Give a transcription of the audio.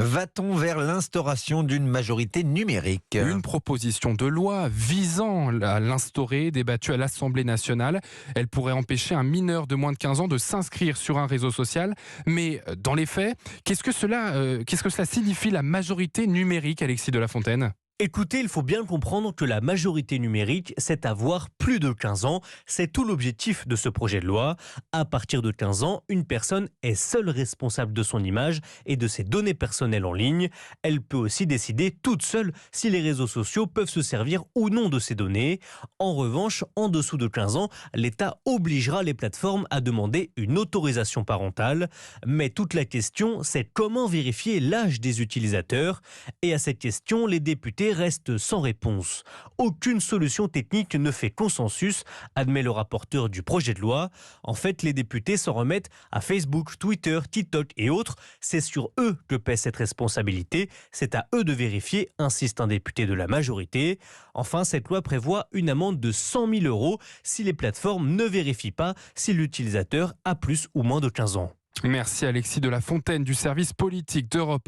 Va-t-on vers l'instauration d'une majorité numérique? Une proposition de loi visant à l'instaurer, débattue à l'Assemblée nationale. Elle pourrait empêcher un mineur de moins de 15 ans de s'inscrire sur un réseau social. Mais dans les faits, qu'est-ce que cela signifie la majorité numérique, Alexis de la Fontaine? Écoutez, il faut bien comprendre que la majorité numérique, c'est avoir plus de 15 ans. C'est tout l'objectif de ce projet de loi. À partir de 15 ans, une personne est seule responsable de son image et de ses données personnelles en ligne. Elle peut aussi décider toute seule si les réseaux sociaux peuvent se servir ou non de ces données. En revanche, en dessous de 15 ans, l'État obligera les plateformes à demander une autorisation parentale. Mais toute la question, c'est comment vérifier l'âge des utilisateurs. Et à cette question, les députés restent sans réponse. Aucune solution technique ne fait consensus, admet le rapporteur du projet de loi. En fait, les députés s'en remettent à Facebook, Twitter, TikTok et autres. C'est sur eux que pèse cette responsabilité. C'est à eux de vérifier, insiste un député de la majorité. Enfin, cette loi prévoit une amende de 100 000 € si les plateformes ne vérifient pas si l'utilisateur a plus ou moins de 15 ans. Merci Alexis de la Fontaine du service politique d'Europe 1.